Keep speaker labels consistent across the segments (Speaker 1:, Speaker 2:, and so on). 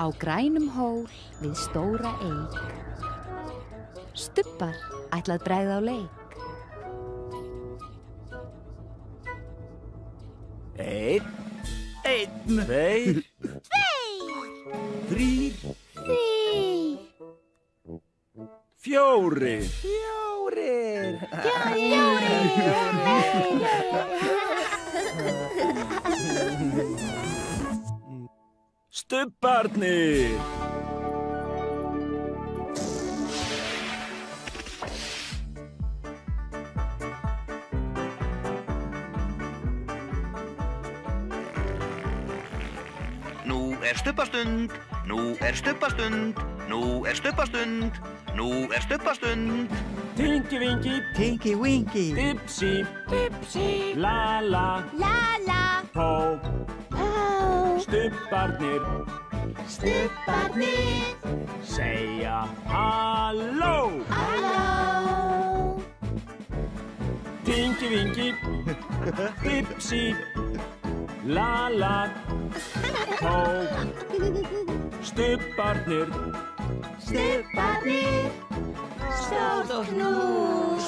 Speaker 1: Á grænum hól við stóra eik. Stubbar ætlað bregða á leik.
Speaker 2: Einn, tveir, þrír, fjórir. Stubbarnir.
Speaker 3: Nú er stubbastund, nú er stubbastund, nú er stubbastund, nú er stubbastund.
Speaker 2: Tinky Winky,
Speaker 4: Tinky Winky,
Speaker 2: Dipsy, Lala, Pó, Stubbarnir, segja halló. Tinky Winky, Dipsy, Lala, Pó, Stubbarnir,
Speaker 5: Stórt knús.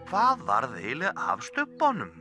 Speaker 3: Hvað varð eiginlega af stubbanum?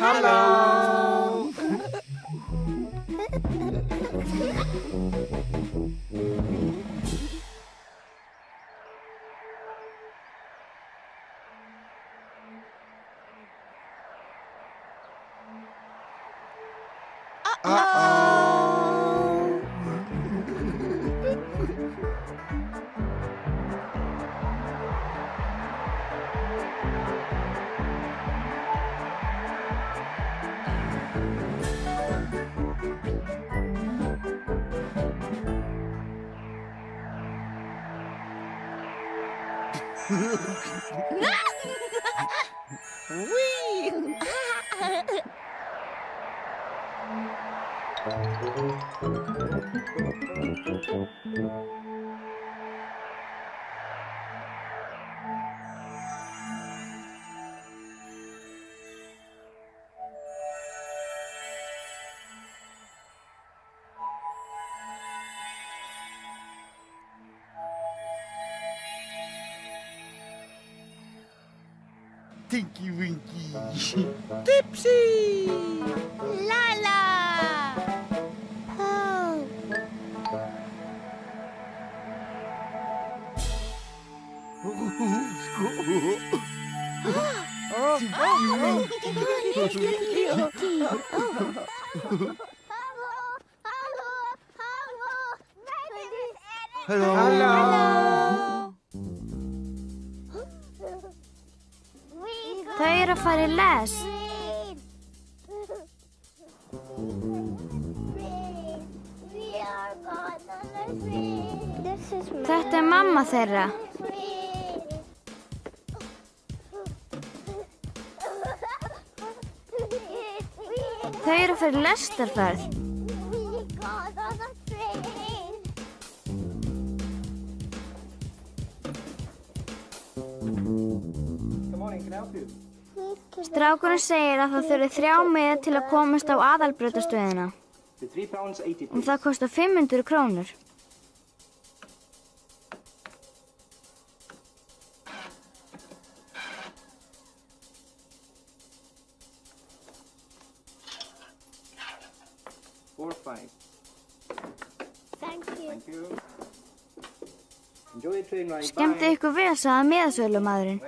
Speaker 5: Hello.
Speaker 4: Tinky Winky,
Speaker 5: Dipsy, Lala, Po.
Speaker 6: Þau eru að fara í les. Þetta er mamma þeirra. Þau eru að fara í lestarferð. Strákurinn segir að það þurfi 3 miða til að komast á aðalbrautastöðina. Og það kostar 500 krónur. Skemmti ykkur vel, sagði miðasölumaðurinn.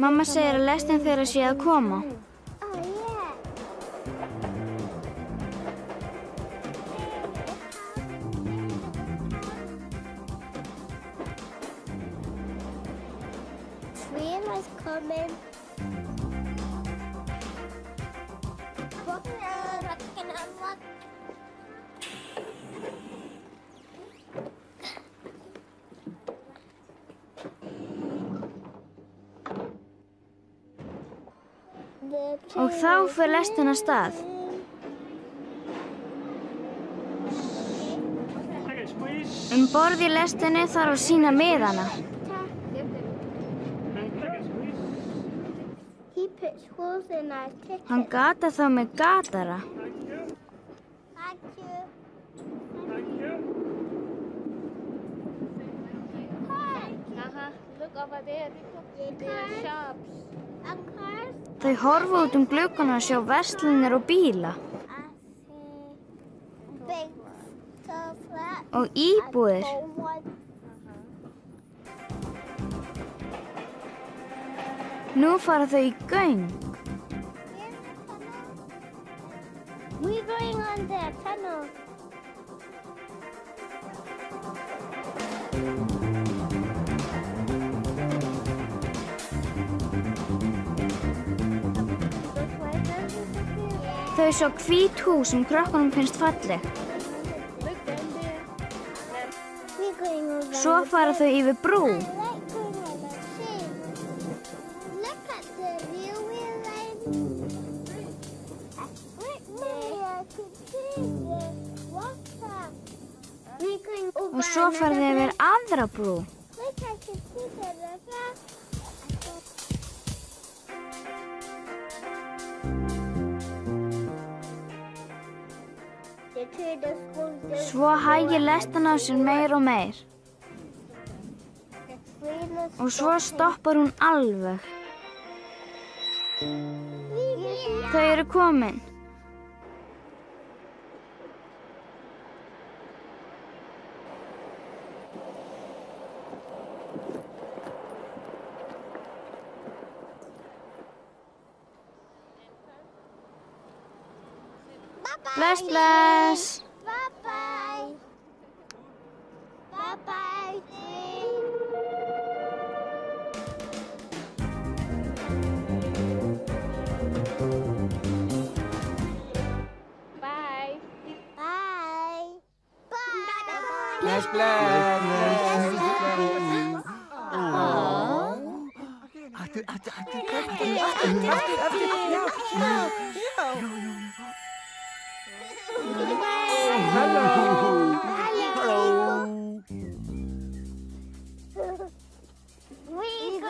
Speaker 6: Mamma segir að lestin þeirra sé að koma. Og þá fer lestin af stað. Borð í lestinni þarf að sýna miðana. Hann gata þá með gatara. Þau horfa út gluggana að sjá verslanir og bíla. Og íbúðir. Nú fara þau í göng.
Speaker 5: We're going on the tunnel.
Speaker 6: Þau sjá hvít hús sem krökkunum finnst falleg. Svo fara þau yfir brú. Og svo fara þau yfir aðra brú. Svo hægir lestin á sér meir og meir. Og svo stoppar hún alveg. Þau eru komin. Bless, bless.
Speaker 5: Bye-bye. Bye-bye. Bye. Bye. Bye.
Speaker 4: Bless, bless.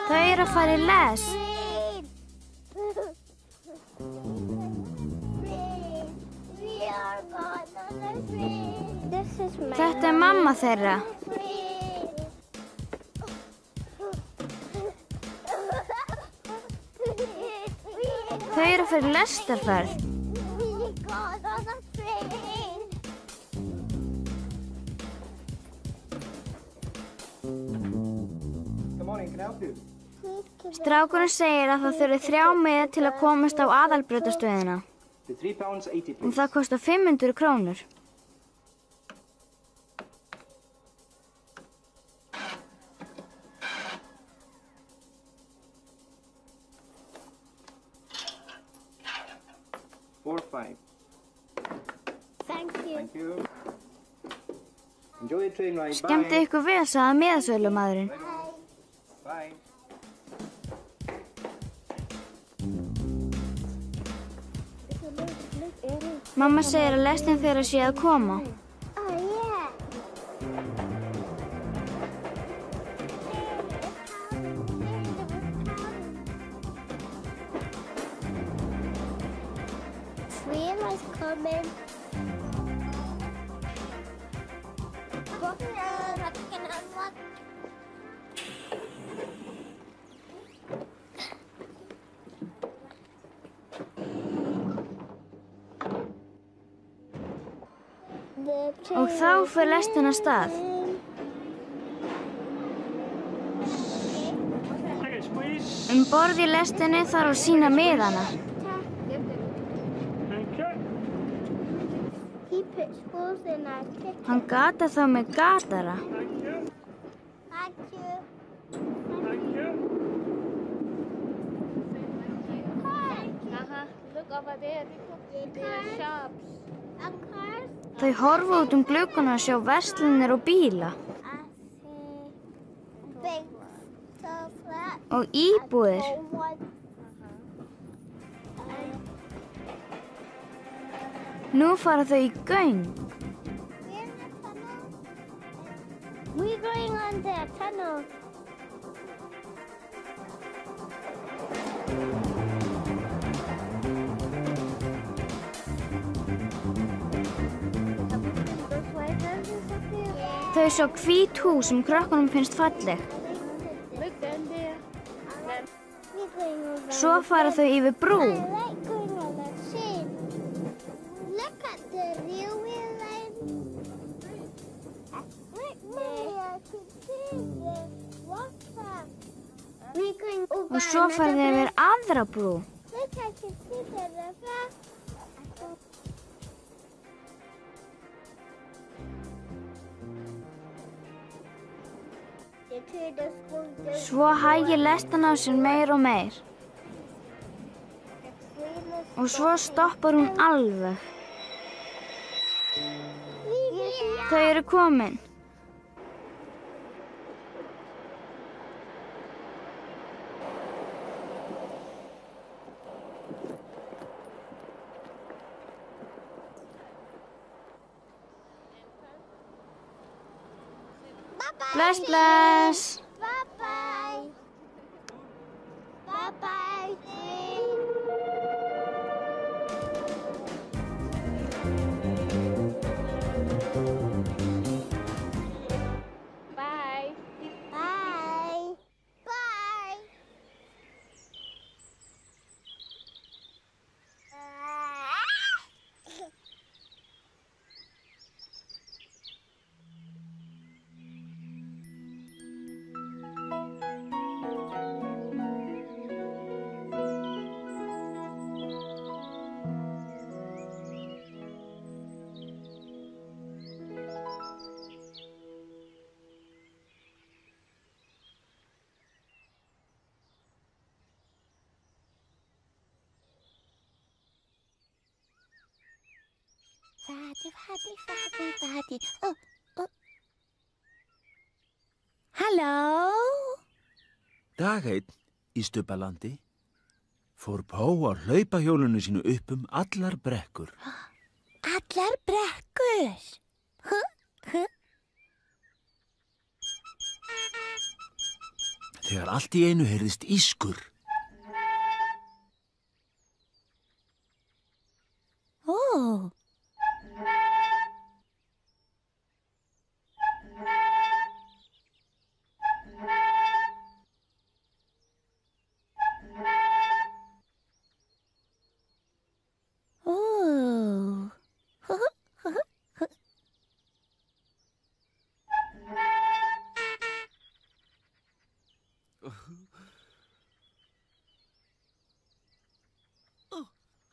Speaker 6: Þau eru að fara í les. Þetta er mamma þeirra. Þau eru að fara í lestarferð.
Speaker 7: Good morning, can I help you?
Speaker 6: Strákurinn segir að það þurfi 3 miða til að komast á aðalbrautastöðina. Og það kostar 500 krónur. Skemmti ykkur vel, sagði miðasölumaðurinn. Mamma segir að lestin þeirra sé að koma. Og þá fer lestin af stað. Borð í lestinni þarf að sýna miðana. Hann gata þá með gatara. Þau horfa út gluggana og sjá verslanir og bíla. Og íbúðir. Nú fara þau í göng.
Speaker 5: We're going on the tunnel.
Speaker 6: Þau sjá hvít hús sem krökkunum finnst falleg. Svo fara þau yfir brú. Og svo fara þau yfir aðra brú. Svo hægir lestin á sér meir og meir. Og svo stoppar hún alveg. Þau eru komin. Bless, bless.
Speaker 5: Bye-bye. Bye-bye. Bye. Bye. Bye. Fatti. Oh. Halló?
Speaker 2: Dag einn í Stubbalandi fór Pó á hlaupahjólinu sínu upp allar brekkur.
Speaker 5: Allar brekkur?
Speaker 2: Þegar allt í einu heyrðist ískur.
Speaker 5: Ó.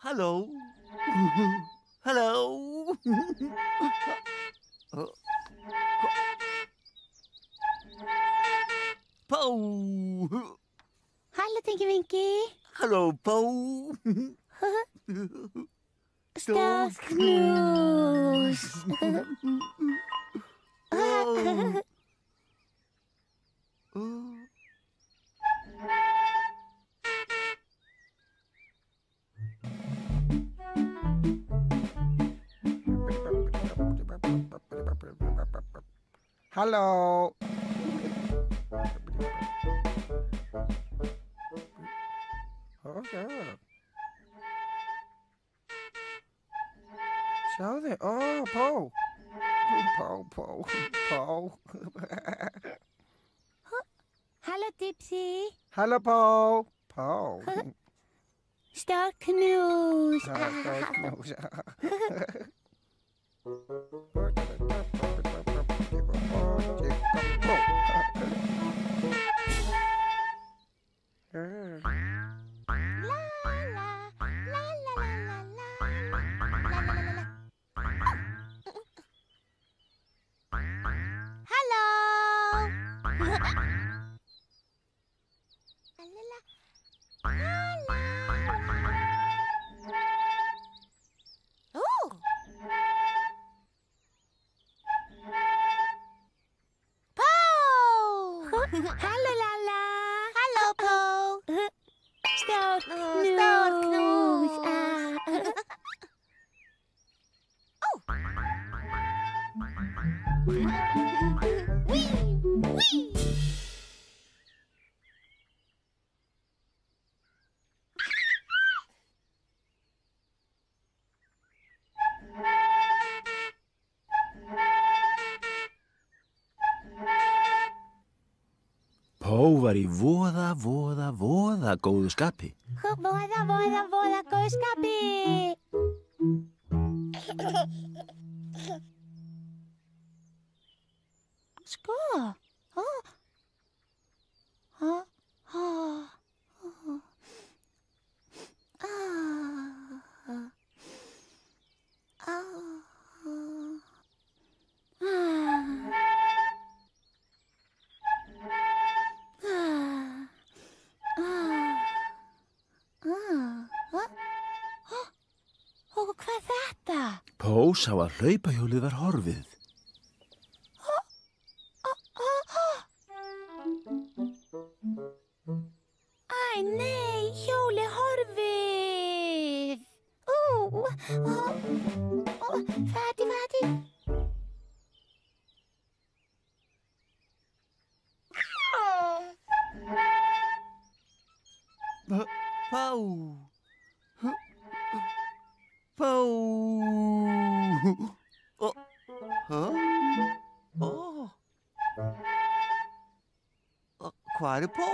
Speaker 4: Hello. Hello. Po.
Speaker 5: Hallo, Tinky Winky.
Speaker 4: Hallo, Po.
Speaker 5: Stor knus.
Speaker 4: Hallo. Sjáðu, Pó. Pó.
Speaker 5: Hallo, Dipsy.
Speaker 4: Hallo, Pó. Pó.
Speaker 5: Stor knus. Hallo, Lala.
Speaker 7: Hallo, Po.
Speaker 5: Stor knus.
Speaker 2: Pó var í voða góðu skapi.
Speaker 5: Voða góð skapi. Sko. Og hvað er þetta?
Speaker 2: Pó sá að hlaupahjólið var horfið.
Speaker 5: Æ, nei, hjóli horfið. Fati.
Speaker 4: Pó. Pó. Hvað er Pó?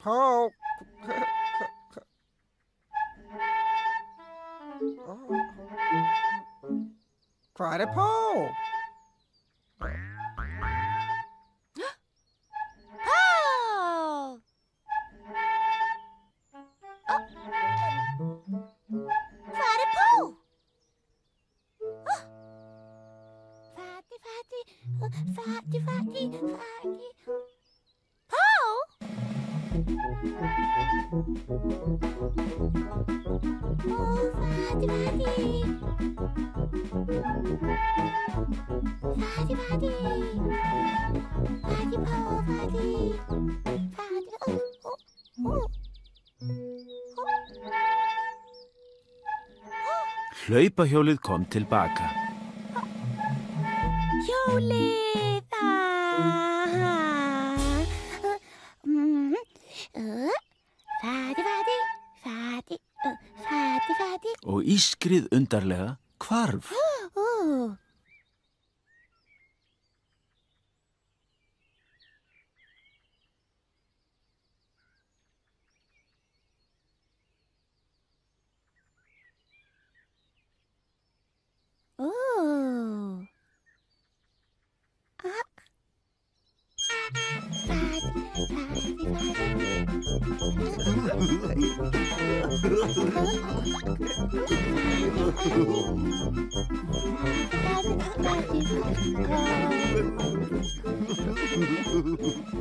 Speaker 4: Pó. Hvað er Pó?
Speaker 5: Fati.
Speaker 2: Hlaupahjólið kom tilbaka.
Speaker 5: Hjólið. Fati.
Speaker 2: Og ískrið undarlega hvarf.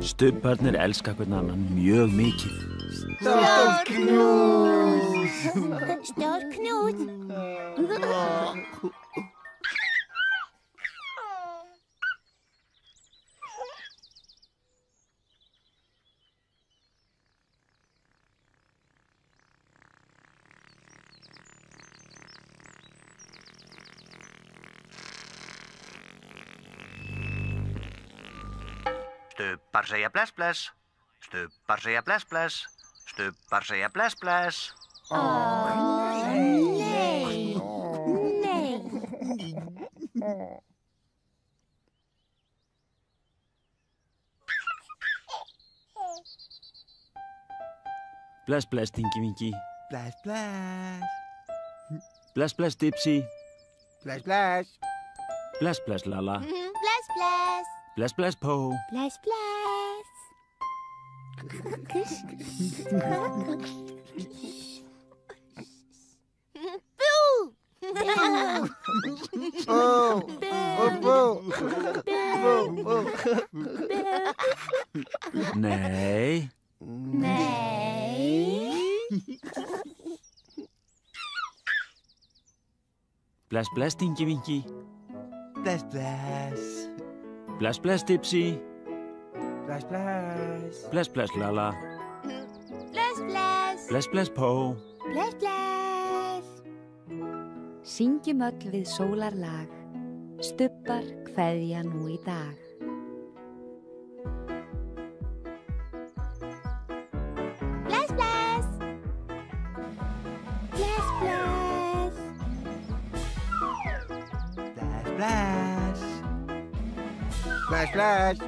Speaker 2: Stubbarnir elska hvern annan mjög mikið.
Speaker 4: Stór knús.
Speaker 5: Stór knút.
Speaker 3: Stubbar segja bless, bless. Stubbar segja bless, bless. Stubbar segja bless, bless.
Speaker 5: Nei. Nei.
Speaker 2: Bless, bless, Tingi Vingi.
Speaker 4: Bless, bless.
Speaker 2: Bless, bless, Dipsy.
Speaker 4: Bless, bless.
Speaker 2: Bless, bless, Lala.
Speaker 5: Bless, bless.
Speaker 2: Bless, bless, Po.
Speaker 5: Bless, bless. Boo!
Speaker 4: Oh, oh, oh.
Speaker 2: Nei.
Speaker 5: Nei.
Speaker 2: Bless, bless, Tingi Vingi.
Speaker 4: Bless, bless.
Speaker 2: Bless, bless, Dipsy.
Speaker 4: Bless, bless.
Speaker 2: Bless, bless, Lala.
Speaker 5: Bless, bless.
Speaker 2: Bless, bless, Po.
Speaker 5: Bless, bless.
Speaker 1: Syngjum öll við sólarlag, stubbar kveðja nú í dag.
Speaker 5: Bless, bless. Bless, bless.
Speaker 4: Bless, bless. Bless, bless.